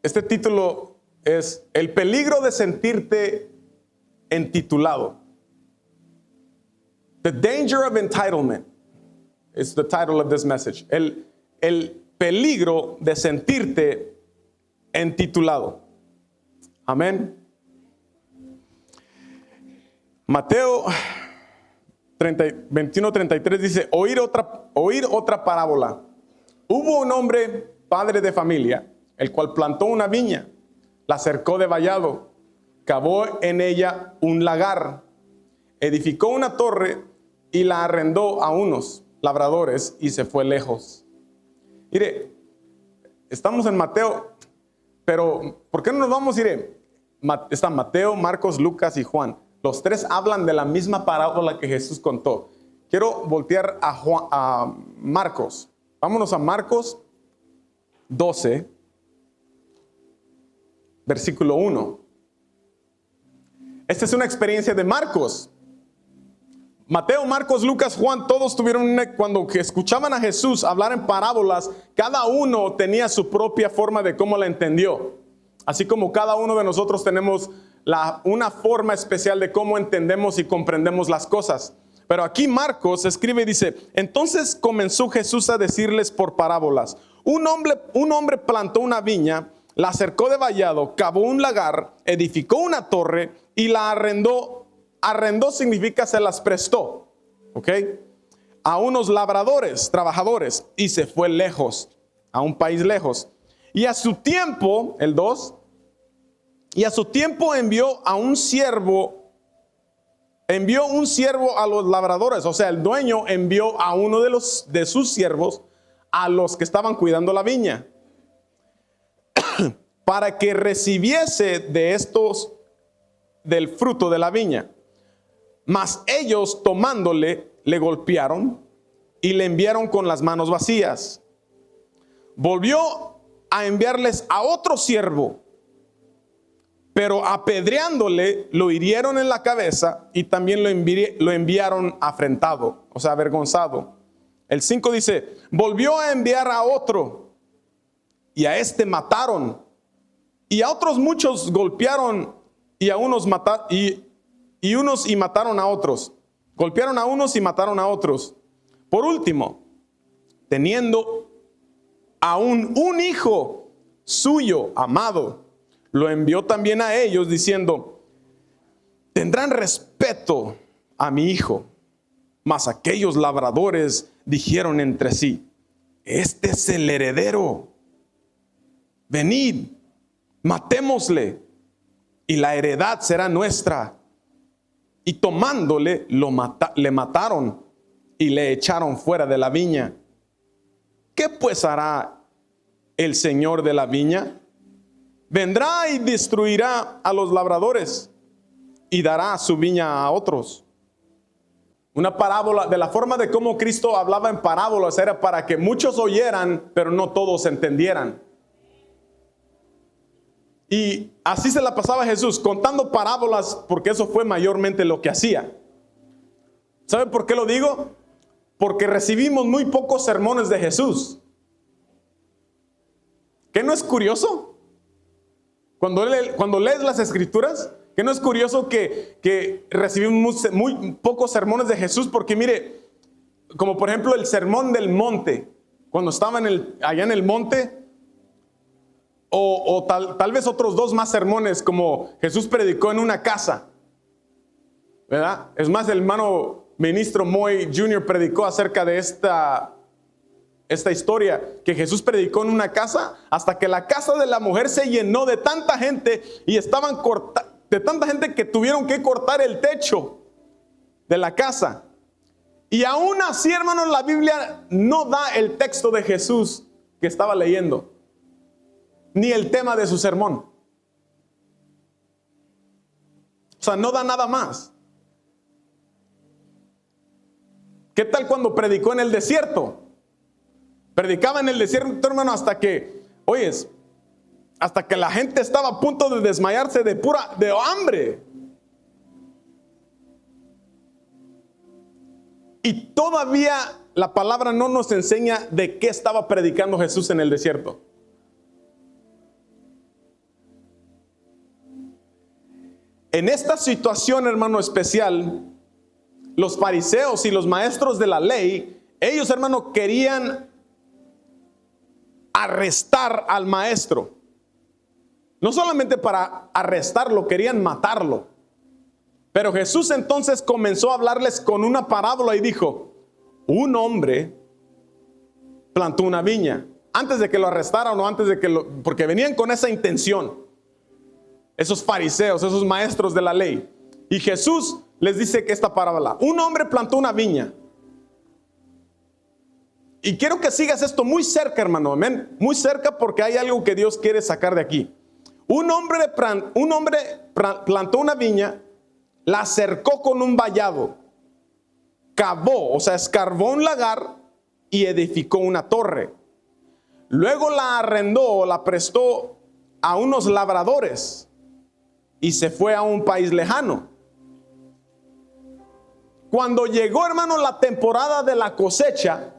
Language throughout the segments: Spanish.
Este título es El peligro de sentirte entitulado. The danger of entitlement is the title of this message. El peligro de sentirte entitulado. Amén. Mateo 21:33 dice, oír otra parábola. Hubo un hombre, padre de familia, el cual plantó una viña, la cercó de vallado, cavó en ella un lagar, edificó una torre y la arrendó a unos labradores y se fue lejos. Mire, estamos en Mateo, pero ¿por qué no nos vamos? Mire, están Mateo, Marcos, Lucas y Juan. Los tres hablan de la misma parábola que Jesús contó. Quiero voltear a Marcos. Vámonos a Marcos 12, versículo 1. Esta es una experiencia de Marcos. Mateo, Marcos, Lucas, Juan, todos cuando escuchaban a Jesús hablar en parábolas, cada uno tenía su propia forma de cómo la entendió. Así como cada uno de nosotros tenemos una forma especial de cómo entendemos y comprendemos las cosas. Pero aquí Marcos escribe y dice, entonces comenzó Jesús a decirles por parábolas. Un hombre plantó una viña, la cercó de vallado, cavó un lagar, edificó una torre y la arrendó. Arrendó significa se las prestó, ¿ok? A unos labradores, trabajadores, y se fue lejos, a un país lejos. Y a su tiempo, el 2, y a su tiempo envió un siervo a los labradores. O sea, el dueño envió a uno de sus siervos a los que estaban cuidando la viña para que recibiese del fruto de la viña. Mas ellos tomándole, le golpearon y le enviaron con las manos vacías. Volvió a enviarles a otro siervo, pero apedreándole, lo hirieron en la cabeza y también lo enviaron afrentado, o sea, avergonzado. El 5 dice, volvió a enviar a otro y a este mataron. Y a otros muchos golpearon y a unos mataron y mataron a otros. Golpearon a unos y mataron a otros. Por último, teniendo aún un hijo suyo amado, lo envió también a ellos diciendo, tendrán respeto a mi hijo. Mas aquellos labradores dijeron entre sí, este es el heredero. Venid, matémosle y la heredad será nuestra. Y tomándole, le mataron y le echaron fuera de la viña. ¿Qué pues hará el señor de la viña? Vendrá y destruirá a los labradores y dará su viña a otros. Una parábola, de la forma de cómo Cristo hablaba en parábolas, era para que muchos oyeran, pero no todos entendieran. Y así se la pasaba Jesús, contando parábolas, porque eso fue mayormente lo que hacía. ¿Sabe por qué lo digo? Porque recibimos muy pocos sermones de Jesús. ¿Qué no es curioso? Cuando lees las Escrituras, ¿qué no es curioso que recibimos muy pocos sermones de Jesús? Porque mire, como por ejemplo el sermón del monte, cuando estaba allá en el monte, o tal vez otros dos más sermones, como Jesús predicó en una casa, ¿verdad? Es más, el hermano ministro Moy Jr. predicó acerca de esta historia, que Jesús predicó en una casa hasta que la casa de la mujer se llenó de tanta gente y de tanta gente que tuvieron que cortar el techo de la casa. Y aún así, hermanos, la Biblia no da el texto de Jesús que estaba leyendo, ni el tema de su sermón. O sea, no da nada más. ¿Qué tal cuando predicó en el desierto? Predicaba en el desierto, hermano, hasta que la gente estaba a punto de desmayarse de hambre. Y todavía la palabra no nos enseña de qué estaba predicando Jesús en el desierto. En esta situación, hermano, especial, los fariseos y los maestros de la ley, ellos, hermano, querían arrestar al maestro. No solamente para arrestarlo, querían matarlo. Pero Jesús entonces comenzó a hablarles con una parábola y dijo: un hombre plantó una viña. Antes de que lo arrestaran o antes de que porque venían con esa intención, esos fariseos, esos maestros de la ley. Y Jesús les dice que esta parábola: un hombre plantó una viña. Y quiero que sigas esto muy cerca, hermano, amén. Muy cerca, porque hay algo que Dios quiere sacar de aquí. Un hombre plantó una viña, la cercó con un vallado, cavó, o sea, escarbó un lagar y edificó una torre. Luego la arrendó, la prestó a unos labradores y se fue a un país lejano. Cuando llegó, hermano, la temporada de la cosecha,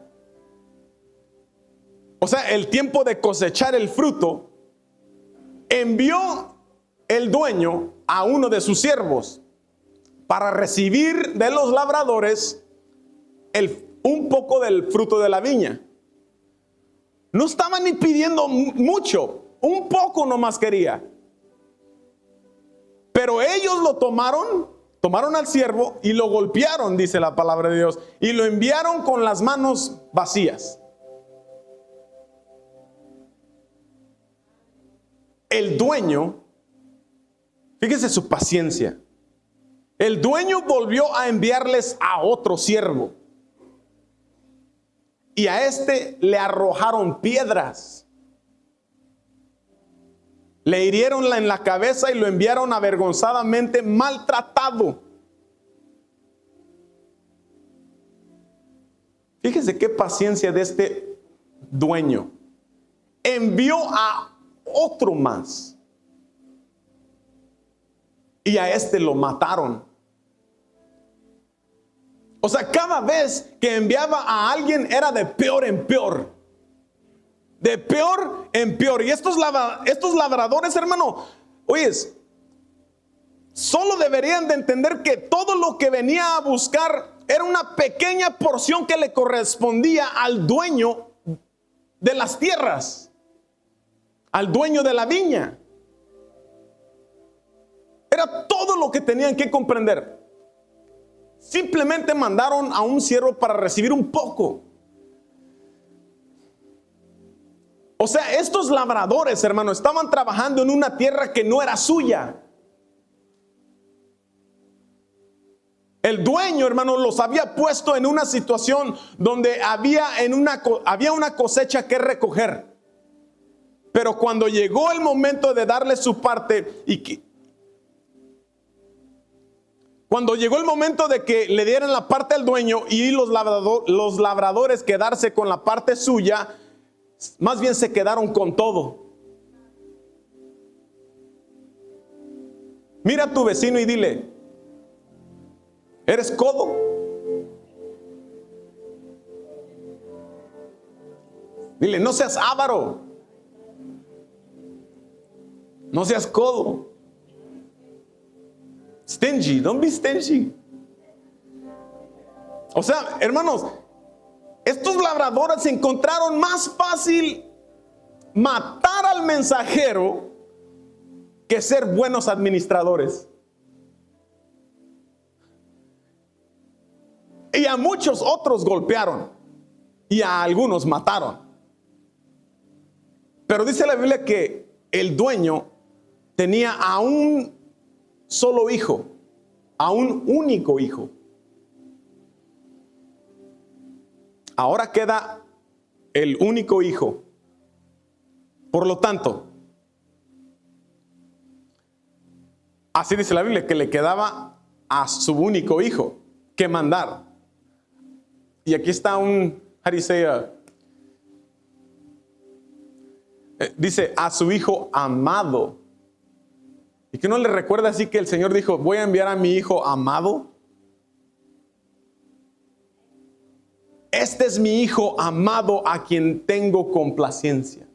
o sea, el tiempo de cosechar el fruto, envió el dueño a uno de sus siervos para recibir de los labradores un poco del fruto de la viña. No estaba ni pidiendo mucho, un poco nomás quería. Pero ellos lo tomaron al siervo y lo golpearon, dice la palabra de Dios, y lo enviaron con las manos vacías. El dueño, fíjese su paciencia. El dueño volvió a enviarles a otro siervo. Y a este le arrojaron piedras. Le hirieron en la cabeza y lo enviaron avergonzadamente maltratado. Fíjese qué paciencia de este dueño. Envió a otro más. Y a este lo mataron. O sea, cada vez que enviaba a alguien era de peor en peor. De peor en peor. Y estos labradores, hermano, oyes, solo deberían de entender que todo lo que venía a buscar era una pequeña porción que le correspondía al dueño de las tierras, al dueño de la viña. Era todo lo que tenían que comprender. Simplemente mandaron a un siervo para recibir un poco. O sea, estos labradores, hermano, estaban trabajando en una tierra que no era suya. El dueño, hermano, los había puesto en una situación donde había una cosecha que recoger. Pero cuando llegó el momento de darle su parte cuando llegó el momento de que le dieran la parte al dueño y los labradores quedarse con la parte suya, más bien se quedaron con todo. Mira a tu vecino y dile: ¿eres codo? Dile: no seas avaro, no seas codo. Stingy, don't be stingy. O sea, hermanos, estos labradores encontraron más fácil matar al mensajero que ser buenos administradores. Y a muchos otros golpearon y a algunos mataron. Pero dice la Biblia que el dueño tenía a un solo hijo, a un único hijo. Ahora queda el único hijo. Por lo tanto, así dice la Biblia, que le quedaba a su único hijo que mandar. Y aquí está dice a su hijo amado. ¿Y que no le recuerda así que el Señor dijo: voy a enviar a mi hijo amado? Este es mi hijo amado a quien tengo complacencia.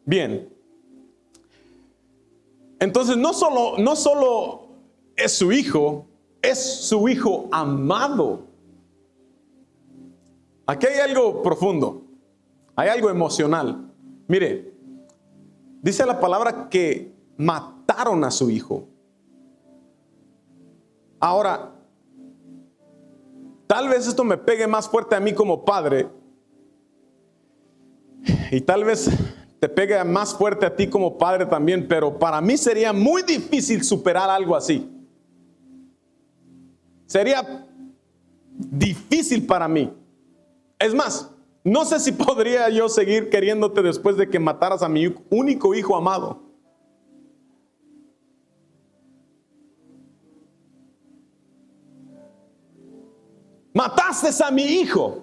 Bien. Entonces no solo es su hijo amado. Aquí hay algo profundo, hay algo emocional. Mire, dice la palabra que mataron a su hijo. Ahora, tal vez esto me pegue más fuerte a mí como padre, y tal vez te pegue más fuerte a ti como padre también, pero para mí sería muy difícil superar algo así. Sería difícil para mí. Es más, no sé si podría yo seguir queriéndote después de que mataras a mi único hijo amado. Mataste a mi hijo,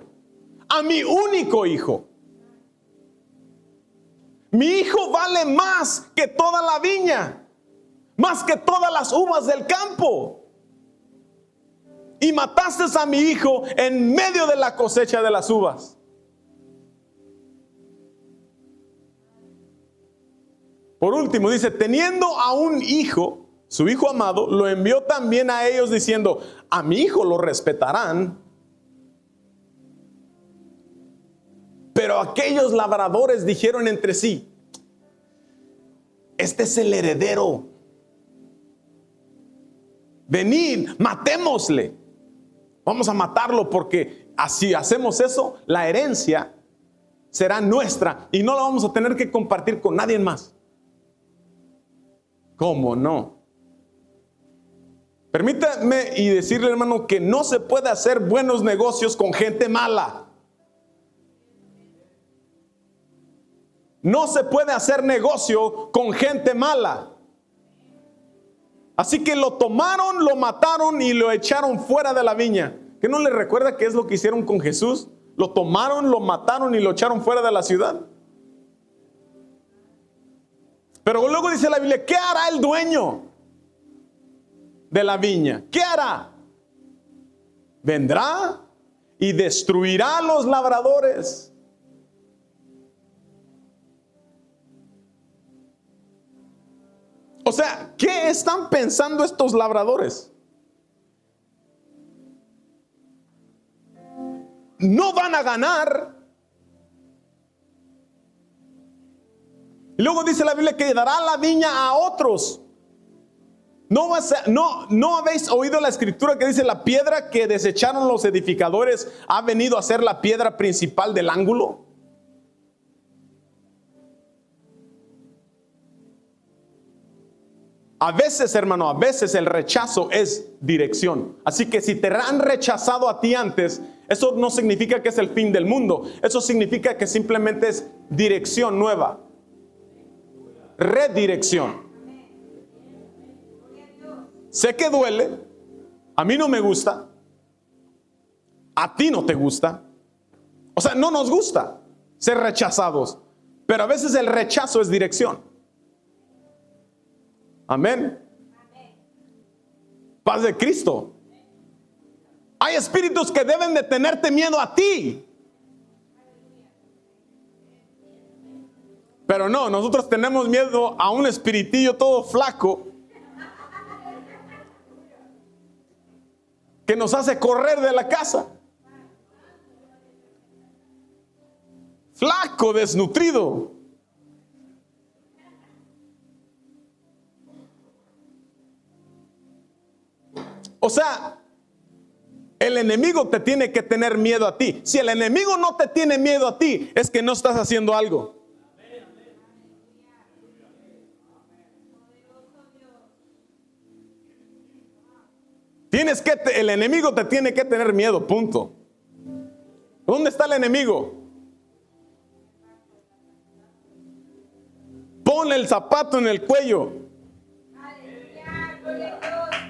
a mi único hijo. Mi hijo vale más que toda la viña, más que todas las uvas del campo. Y mataste a mi hijo en medio de la cosecha de las uvas. Por último, dice, teniendo a un hijo, su hijo amado, lo envió también a ellos diciendo, a mi hijo lo respetarán. Pero aquellos labradores dijeron entre sí, este es el heredero. Venid, matémosle. Vamos a matarlo porque así hacemos eso, la herencia será nuestra y no la vamos a tener que compartir con nadie más. ¿Cómo no? Permítame y decirle, hermano, que no se puede hacer buenos negocios con gente mala. No se puede hacer negocio con gente mala. Así que lo tomaron, lo mataron y lo echaron fuera de la viña. ¿Qué no le recuerda qué es lo que hicieron con Jesús? Lo tomaron, lo mataron y lo echaron fuera de la ciudad. Pero luego dice la Biblia, ¿qué hará el dueño de la viña? ¿Qué hará? Vendrá y destruirá a los labradores. O sea, ¿qué están pensando estos labradores? No van a ganar. Y luego dice la Biblia que dará la viña a otros. ¿No habéis oído la escritura que dice la piedra que desecharon los edificadores ha venido a ser la piedra principal del ángulo? A veces, hermano, a veces el rechazo es dirección. Así que si te han rechazado a ti antes, eso no significa que es el fin del mundo. Eso significa que simplemente es dirección nueva. Redirección. Sé que duele. A mí no me gusta. A ti no te gusta. O sea, no nos gusta ser rechazados. Pero a veces el rechazo es dirección. Amén. Paz de Cristo. Hay espíritus que deben de tenerte miedo a ti. Pero no, nosotros tenemos miedo a un espiritillo todo flaco que nos hace correr de la casa. Flaco, desnutrido. O sea, el enemigo te tiene que tener miedo a ti. Si el enemigo no te tiene miedo a ti, es que no estás haciendo algo. El enemigo te tiene que tener miedo, punto. ¿Dónde está el enemigo? Ponle el zapato en el cuello.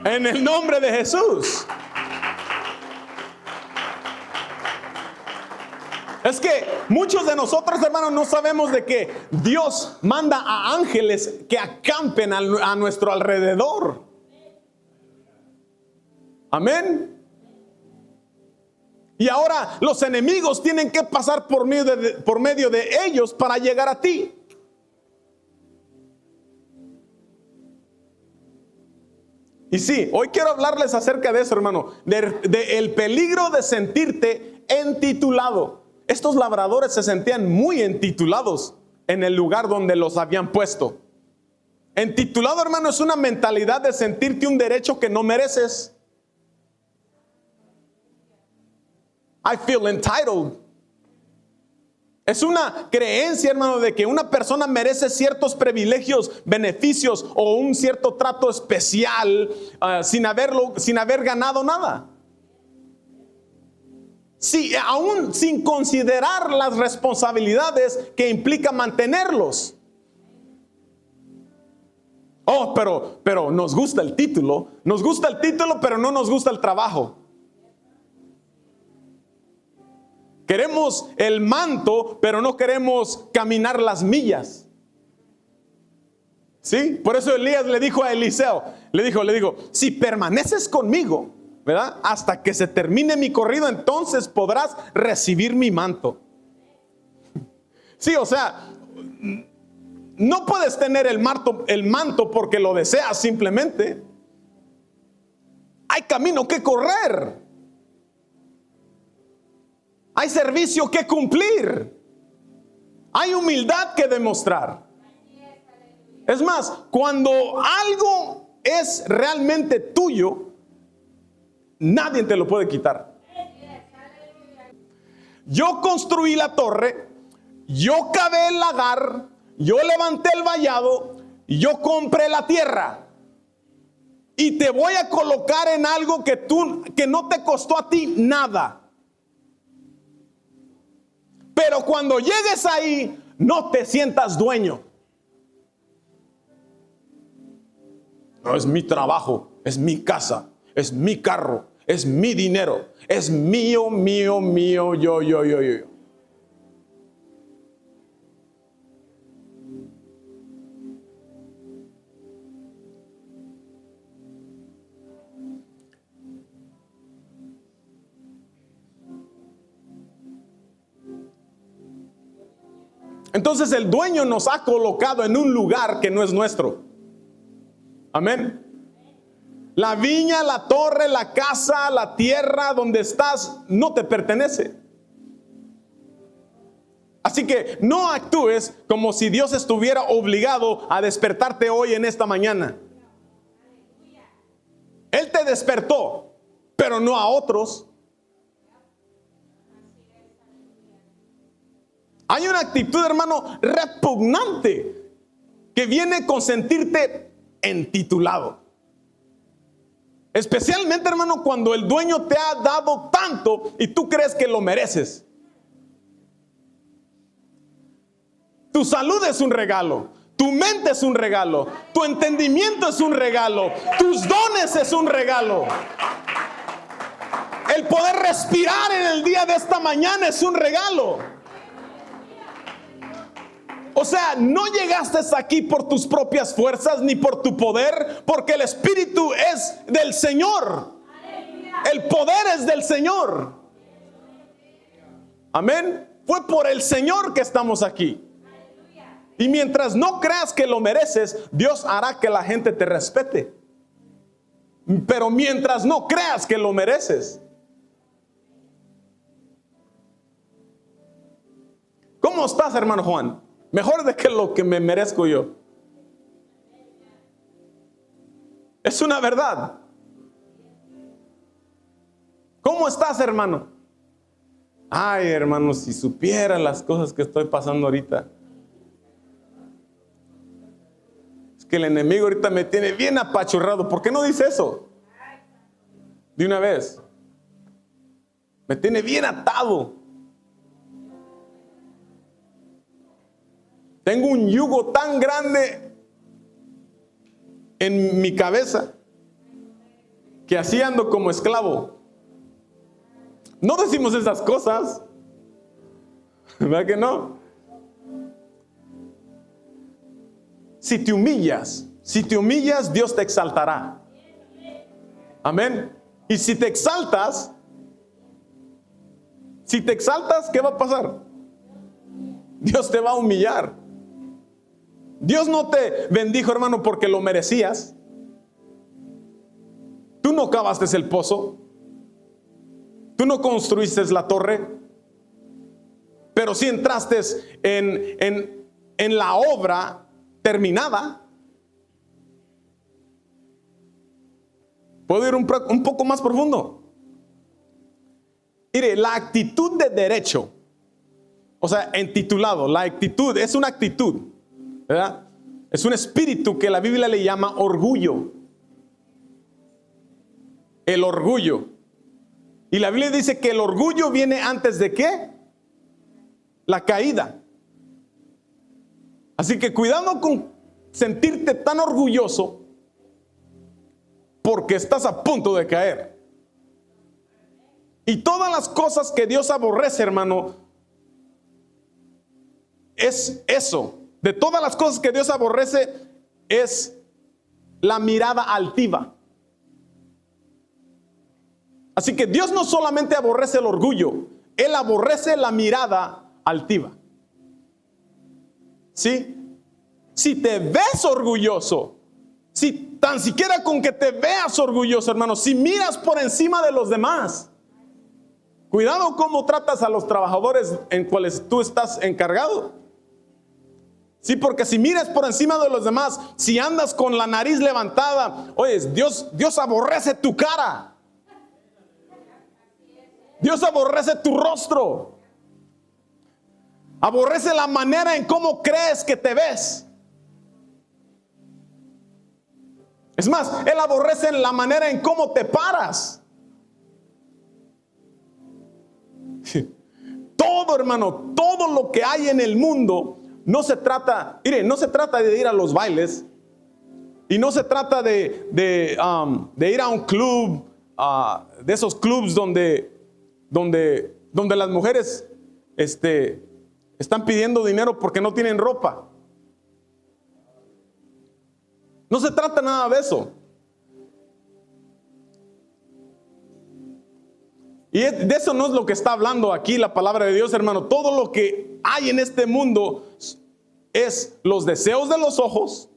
En el nombre de Jesús. Es que muchos de nosotros, hermanos, no sabemos de que Dios manda a ángeles que acampen a nuestro alrededor. Amén. Y ahora los enemigos tienen que pasar por medio de ellos para llegar a ti. Y sí, hoy quiero hablarles acerca de eso, hermano, de el peligro de sentirte entitulado. Estos labradores se sentían muy entitulados en el lugar donde los habían puesto. Entitulado, hermano, es una mentalidad de sentirte un derecho que no mereces. I feel entitled. Es una creencia, hermano, de que una persona merece ciertos privilegios, beneficios o un cierto trato especial sin haber ganado nada. Sí, aún sin considerar las responsabilidades que implica mantenerlos. Oh, pero nos gusta el título. Nos gusta el título, pero no nos gusta el trabajo. Queremos el manto, pero no queremos caminar las millas. ¿Sí? Por eso Elías le dijo a Eliseo, le dijo, si permaneces conmigo, ¿verdad? Hasta que se termine mi corrido, entonces podrás recibir mi manto. Sí, o sea, no puedes tener el manto porque lo deseas simplemente. Hay camino que correr. Hay servicio que cumplir. Hay humildad que demostrar. Es más, cuando algo es realmente tuyo, nadie te lo puede quitar. Yo construí la torre, yo cavé el lagar, yo levanté el vallado, yo compré la tierra. Y te voy a colocar en algo que no te costó a ti nada. Pero cuando llegues ahí, no te sientas dueño. No, es mi trabajo, es mi casa, es mi carro, es mi dinero, es mío, yo. Entonces el dueño nos ha colocado en un lugar que no es nuestro. Amén. La viña, la torre, la casa, la tierra donde estás no te pertenece. Así que no actúes como si Dios estuviera obligado a despertarte hoy en esta mañana. Él te despertó, pero no a otros. Hay una actitud, hermano, repugnante que viene con sentirte entitulado. Especialmente, hermano, cuando el dueño te ha dado tanto y tú crees que lo mereces. Tu salud es un regalo, tu mente es un regalo, tu entendimiento es un regalo, tus dones es un regalo. El poder respirar en el día de esta mañana es un regalo. O sea, no llegaste aquí por tus propias fuerzas ni por tu poder, porque el Espíritu es del Señor. El poder es del Señor. Amén. Fue por el Señor que estamos aquí. Y mientras no creas que lo mereces, Dios hará que la gente te respete. Pero mientras no creas que lo mereces. ¿Cómo estás, hermano Juan? Mejor de que lo que me merezco yo. Es una verdad. ¿Cómo estás, hermano? Ay, hermano, si supiera las cosas que estoy pasando ahorita. Es que el enemigo ahorita me tiene bien apachurrado. ¿Por qué no dice eso? De una vez. Me tiene bien atado. Tengo un yugo tan grande en mi cabeza que así ando como esclavo. No decimos esas cosas, ¿verdad que no? Si te humillas, Dios te exaltará. Amén. Y si te exaltas, ¿qué va a pasar? Dios te va a humillar. Dios no te bendijo, hermano, porque lo merecías. Tú no cavaste el pozo, tú no construiste la torre, pero sí entraste en la obra terminada. ¿Puedo ir un poco más profundo? Mire, la actitud de derecho, o sea, intitulado, la actitud es una actitud, ¿verdad? Es un espíritu que la Biblia le llama orgullo. El orgullo. Y la Biblia dice que el orgullo viene antes de ¿qué? La caída. Así que cuidado con sentirte tan orgulloso porque estás a punto de caer. Y todas las cosas que Dios aborrece, hermano, es eso. De todas las cosas que Dios aborrece es la mirada altiva. Así que Dios no solamente aborrece el orgullo, Él aborrece la mirada altiva. ¿Sí? Si te ves orgulloso, si tan siquiera con que te veas orgulloso, hermano, si miras por encima de los demás, cuidado cómo tratas a los trabajadores en cuales tú estás encargado. Sí, porque si miras por encima de los demás, si andas con la nariz levantada, oye, Dios aborrece tu cara. Dios aborrece tu rostro. Aborrece la manera en cómo crees que te ves. Es más, Él aborrece la manera en cómo te paras. Todo, hermano, todo lo que hay en el mundo no se trata, mire, no se trata de ir a los bailes y no se trata de ir a un club, de esos clubs donde las mujeres están pidiendo dinero porque no tienen ropa. No se trata nada de eso. Y de eso no es lo que está hablando aquí la palabra de Dios, hermano. Todo lo que hay en este mundo es los deseos de los ojos,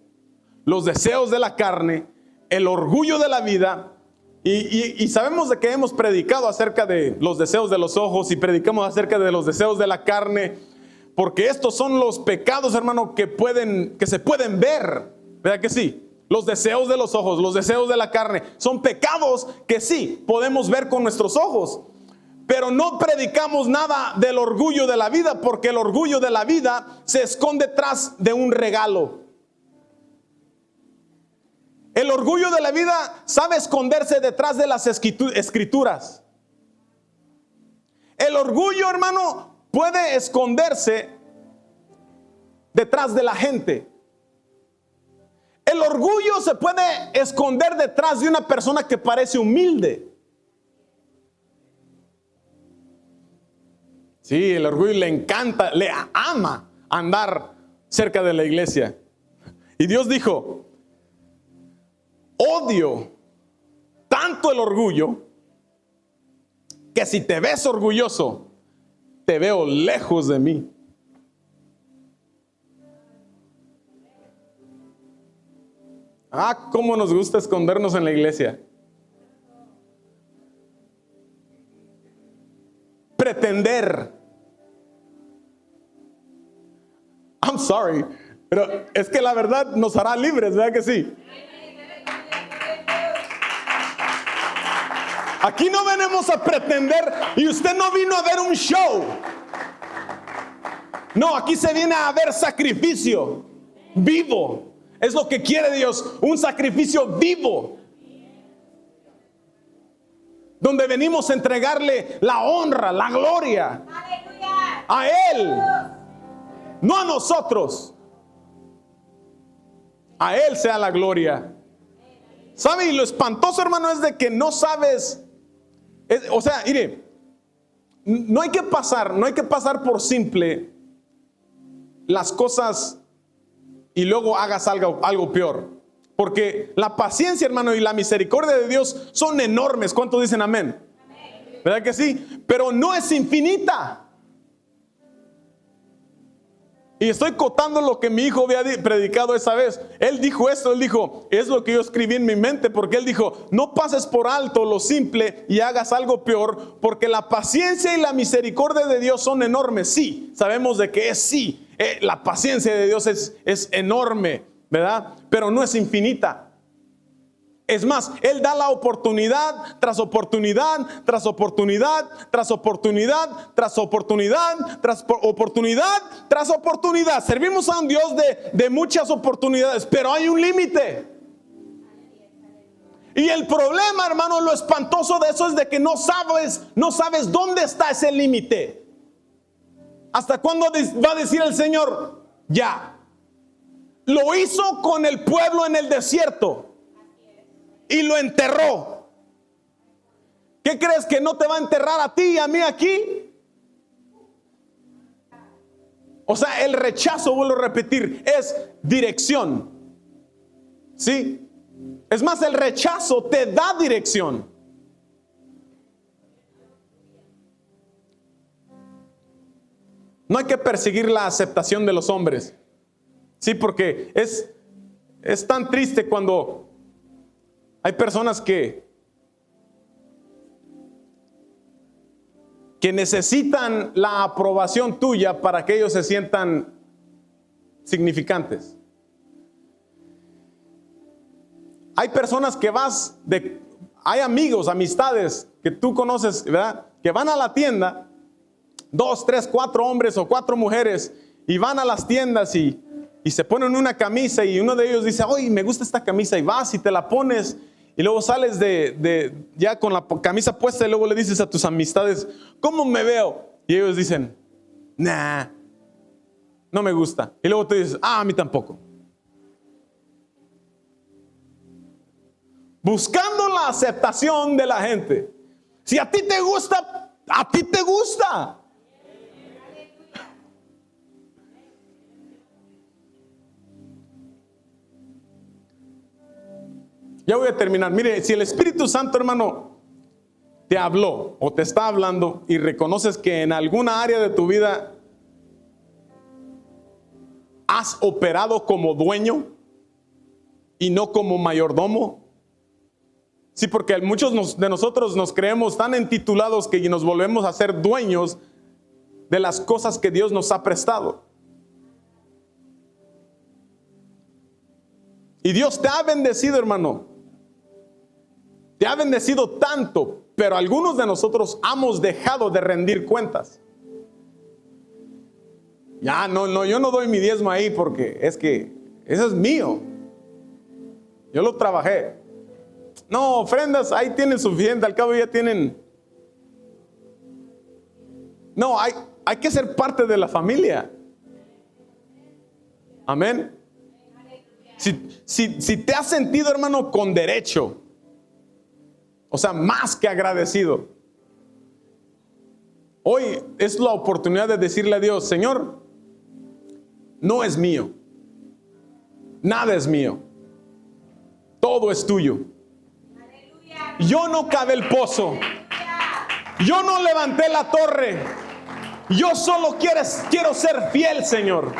los deseos de la carne, el orgullo de la vida. Y sabemos de que hemos predicado acerca de los deseos de los ojos y predicamos acerca de los deseos de la carne, porque estos son los pecados, hermano, que se pueden ver, ¿verdad que sí? Los deseos de los ojos, los deseos de la carne, son pecados que sí podemos ver con nuestros ojos. Pero no predicamos nada del orgullo de la vida, porque el orgullo de la vida se esconde tras de un regalo. El orgullo de la vida sabe esconderse detrás de las escrituras. El orgullo, hermano, puede esconderse detrás de la gente. El orgullo se puede esconder detrás de una persona que parece humilde. Sí, el orgullo le encanta, le ama andar cerca de la iglesia. Y Dios dijo: odio tanto el orgullo que si te ves orgulloso, te veo lejos de mí. Cómo nos gusta escondernos en la iglesia. Pretender. I'm sorry, pero es que la verdad nos hará libres, ¿verdad que sí? Aquí no venimos a pretender y usted no vino a ver un show. No, aquí se viene a ver sacrificio vivo. Es lo que quiere Dios, un sacrificio vivo. Donde venimos a entregarle la honra, la gloria a Él. No a nosotros. A Él sea la gloria. ¿Sabe? Y lo espantoso, hermano, es de que no sabes. O sea, mire, no hay que pasar por simple las cosas y luego hagas algo peor. Porque la paciencia, hermano, y la misericordia de Dios son enormes. ¿Cuántos dicen amén? ¿Verdad que sí? Pero no es infinita. Y estoy cotando lo que mi hijo había predicado esa vez. Él dijo esto, él dijo, es lo que yo escribí en mi mente, porque él dijo, no pases por alto lo simple y hagas algo peor, porque la paciencia y la misericordia de Dios son enormes. Sí, sabemos de que es sí, la paciencia de Dios es enorme, ¿verdad? Pero no es infinita. Es más, Él da la oportunidad tras oportunidad, tras oportunidad, tras oportunidad, tras oportunidad, tras oportunidad, tras oportunidad. Servimos a un Dios de muchas oportunidades, pero hay un límite. Y el problema, hermano, lo espantoso de eso es de que no sabes dónde está ese límite. ¿Hasta cuándo va a decir el Señor? Ya. Lo hizo con el pueblo en el desierto. Y lo enterró. ¿Qué crees que no te va a enterrar a ti y a mí aquí? O sea, el rechazo, vuelvo a repetir, es dirección. ¿Sí? Es más, el rechazo te da dirección. No hay que perseguir la aceptación de los hombres. Sí, porque es tan triste cuando hay personas que necesitan la aprobación tuya para que ellos se sientan significantes. Hay personas que hay amigos, amistades que tú conoces, ¿verdad? Que van a la tienda, 2, 3, 4 hombres o 4 mujeres, y van a las tiendas y se ponen una camisa, y uno de ellos dice, oye, me gusta esta camisa, y vas y te la pones. Y luego sales ya con la camisa puesta, y luego le dices a tus amistades, ¿cómo me veo? Y ellos dicen, nah, no me gusta. Y luego tú dices, a mí tampoco. Buscando la aceptación de la gente. Si a ti te gusta, a ti te gusta. Ya voy a terminar. Mire, si el Espíritu Santo, hermano, te habló o te está hablando y reconoces que en alguna área de tu vida has operado como dueño y no como mayordomo. Sí, porque muchos de nosotros nos creemos tan entitulados que nos volvemos a ser dueños de las cosas que Dios nos ha prestado. Y Dios te ha bendecido, hermano. Te ha bendecido tanto, pero algunos de nosotros hemos dejado de rendir cuentas. Ya, no, yo no doy mi diezmo ahí porque es que eso es mío. Yo lo trabajé. No, ofrendas, ahí tienen suficiente, al cabo ya tienen. No, hay que ser parte de la familia. Amén. Si te has sentido, hermano, con derecho, o sea, más que agradecido, hoy es la oportunidad de decirle a Dios, Señor, no es mío, nada es mío, todo es tuyo. Yo no cavé el pozo, yo no levanté la torre, yo solo quiero ser fiel, Señor.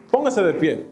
Póngase de pie.